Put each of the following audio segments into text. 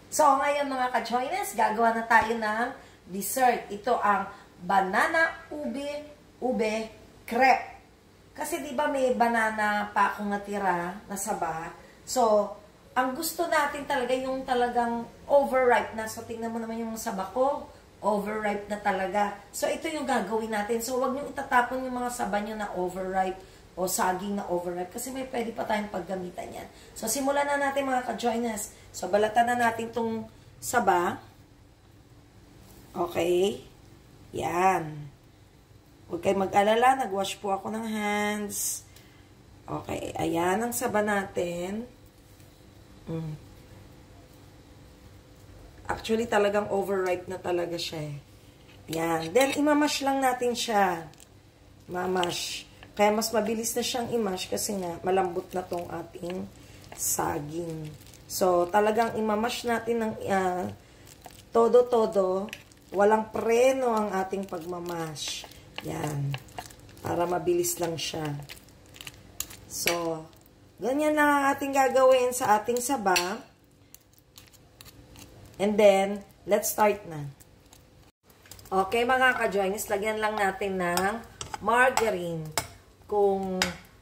So, ngayon mga ka-joiners, gagawa na tayo ng dessert. Ito ang banana ube crepe. Kasi di ba may banana pa akong natira na saba? So, ang gusto natin talaga yung talagang overripe na. So, tingnan mo naman yung saba ko. Overripe na talaga. So, ito yung gagawin natin. So, huwag nyo itatapon yung mga saba nyo na overripe o saging na overripe kasi may pwede pa tayong paggamitan yan. So, simulan na natin mga ka-joiners. So, balatan na natin itong saba. Okay. Yan. Huwag kayong mag-alala. Nag-wash po ako ng hands. Okay. Ayan ang saba natin. Actually, talagang overripe na talaga siya. Yan. Then, imamash lang natin siya. Mamash. Kaya mas mabilis na siyang i-mash kasi nga malambot na tong ating saging. So, talagang imamash natin ng todo-todo. Walang preno ang ating pagmamash. Yan. Para mabilis lang siya. So, ganyan lang ang ating gagawin sa ating saba. And then, let's start na. Okay mga ka-joiners, lagyan lang natin ng margarine. Kung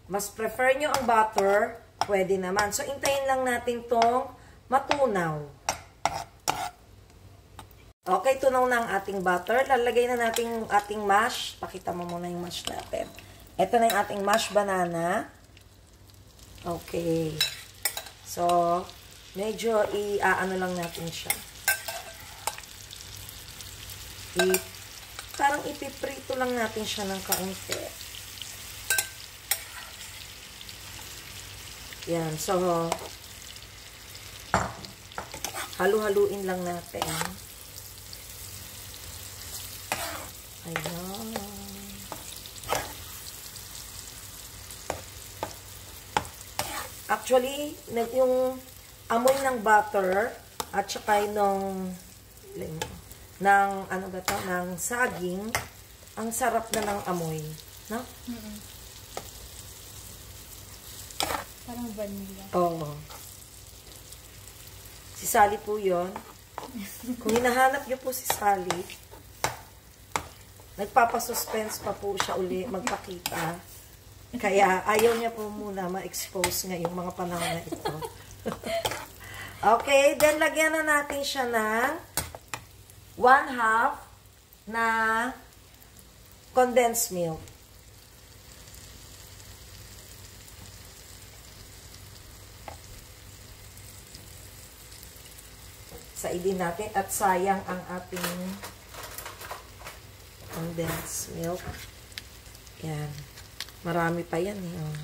mas prefer nyo ang butter, pwede naman. So, intayin lang natin tong matunaw. Okay, tunaw na ang ating butter. Lalagay na natin yung ating mash. Pakita mo muna yung mash natin. Ito na yung ating mash banana. Okay. So, medyo i-ano lang natin siya. Parang ipiprito lang natin siya ng kaunti. Yan. So, halu-haluin lang natin. Ayan. Actually, yung amoy ng butter at saka ng ano ba to, ng saging, ang sarap na ng amoy, no? Parang vanilla. Oo. Si Sally po yun. Kung hinahanap niyo po si Sally, nagpapasuspense pa po siya uli magpakita. Kaya ayaw niya po muna ma-expose ngayong mga panahon na ito. Okay, then lagyan na natin siya ng 1/2 na condensed milk. Saidin natin at sayang ang ating condensed milk. Yan. Marami pa yan eh. Oh.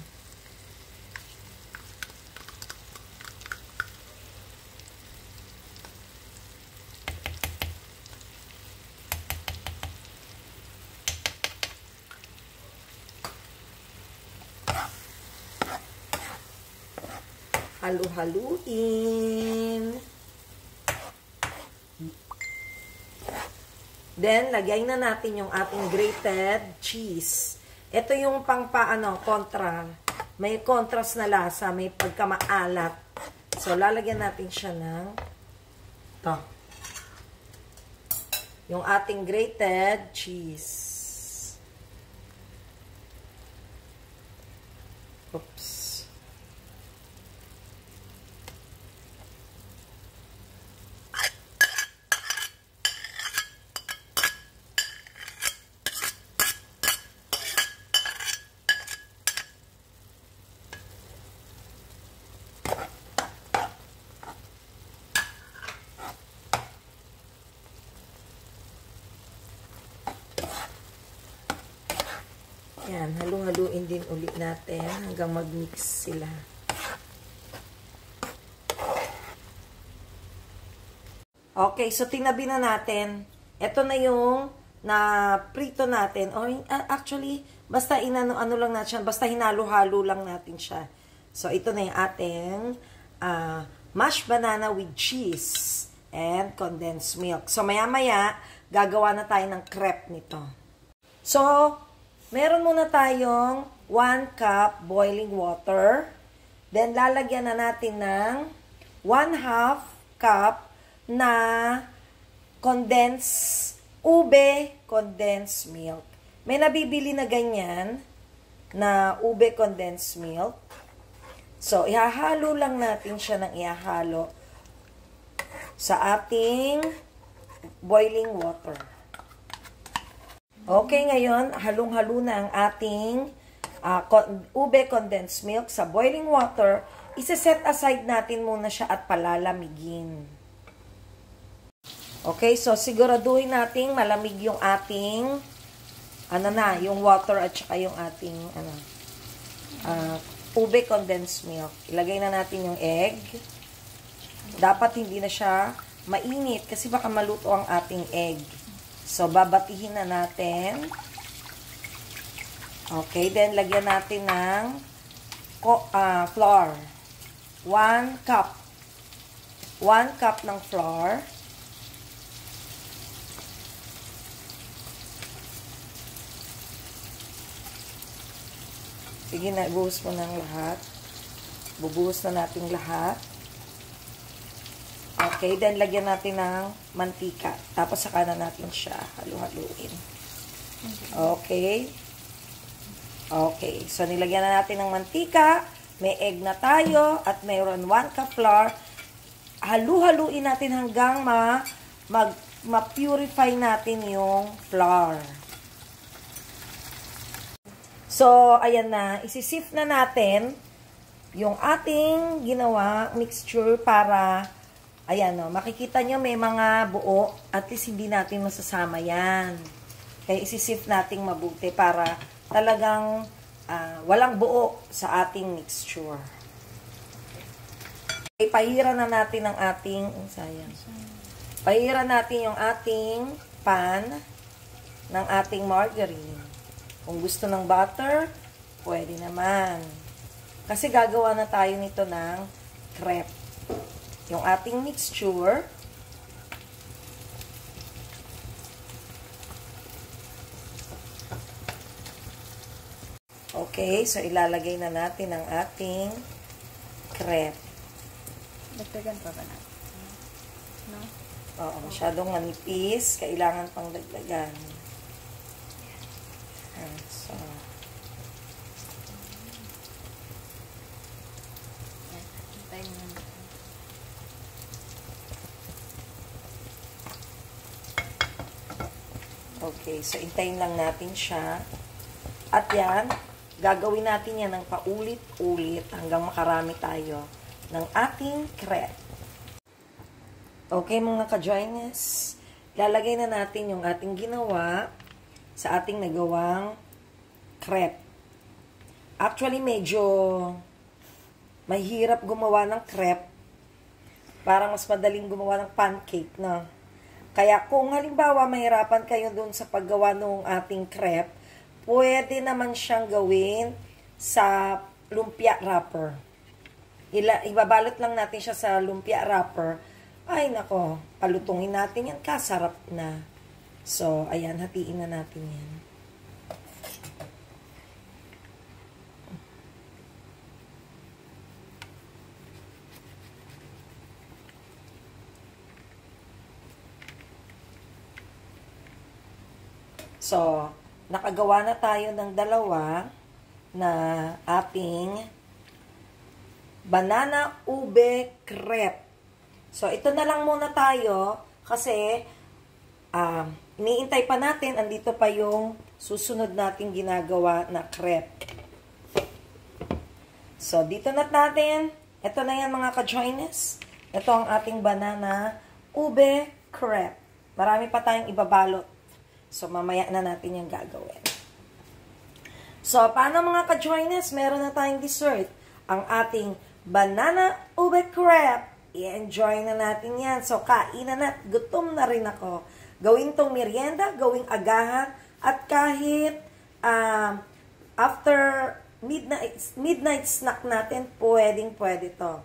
Halu-haluin. Then, lagay na natin yung ating grated cheese. Ito yung kontra. May contrast na lasa, may pagkamaalat. So, lalagyan natin siya ng ito. Yung ating grated cheese. Oops. Yan, halu-haluin din ulit natin hanggang mag-mix sila. Okay, so tinabi na natin. Ito na yung na-prito natin. Or, actually, basta ano lang natin, basta hinalo-halo lang natin siya. So, ito na yung ating mashed banana with cheese and condensed milk. So, maya-maya, gagawa na tayo ng crepe nito. So, meron muna tayong 1 cup boiling water. Then, lalagyan na natin ng 1/2 cup na condensed ube condensed milk. May nabibili na ganyan na ube condensed milk. So, ihahalo lang natin siya ng ihahalo sa ating boiling water. Okay, ngayon, halong-halo na ang ating ube condensed milk sa boiling water. Isa-set aside natin muna siya at palalamigin. Okay, so siguraduhin natin malamig yung ating yung water at saka yung ating ube condensed milk. Ilagay na natin yung egg. Dapat hindi na siya mainit kasi baka maluto ang ating egg. So, babatihin na natin. Okay, then lagyan natin ng flour. 1 cup. 1 cup ng flour. Sige na, buhos mo ng lahat. Bubuhos na natin lahat. Okay, then lagyan natin ng mantika. Tapos saka na natin siya halu-haluin. Okay. Okay, so nilagyan na natin ng mantika. May egg na tayo at mayroon 1 cup flour. Halu-haluin natin hanggang ma-purify natin yung flour. So, ayan na. Isisift na natin yung ating ginawa mixture para, ayan o, makikita nyo may mga buo. At least hindi natin masasama yan. Kaya isisift natin mabuti para talagang walang buo sa ating mixture. Okay, pahiran na natin ang ating, pahiran natin yung ating pan ng ating margarine. Kung gusto ng butter, pwede naman. Kasi gagawa na tayo nito ng crepe. Yung ating mixture, okay, so ilalagay na natin ang ating crepe. Dagdagan pa ba natin? No? Oo, masyadong manipis. Kailangan pang dagdagan. So, okay, so intayin lang natin siya. At yan, gagawin natin yan ng paulit-ulit hanggang makarami tayo ng ating crepe. Okay mga ka-joiners, lalagay na natin yung ating ginawa sa ating nagawang crepe. Actually, medyo mahirap gumawa ng crepe. Parang mas madaling gumawa ng pancake, no? Kaya kung halimbawa mahirapan kayo dun sa paggawa ng ating crepe, pwede naman siyang gawin sa lumpia wrapper. Ibabalot lang natin siya sa lumpia wrapper. Ay, nako, palutungin natin yan. Kasarap na. So, ayan, hatiin na natin yan. So, nakagawa na tayo ng dalawa na ating banana ube crepe. So, ito na lang muna tayo kasi iniintay pa natin, andito pa yung susunod nating ginagawa na crepe. So, dito na natin. Ito na yan mga ka-joiners. Ito ang ating banana ube crepe. Marami pa tayong ibabalot. So, mamaya na natin yung gagawin. So, paano mga ka-joiners? Meron na tayong dessert. Ang ating banana ube crepe. I-enjoy na natin yan. So, kainan na. Gutom na rin ako. Gawin tong merienda, gawing agahan, at kahit after midnight snack natin, pwedeng-pwede to.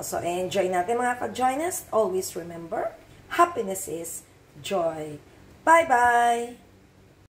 So, enjoy natin mga ka-joiners. Always remember, happiness is joy. Bye-bye!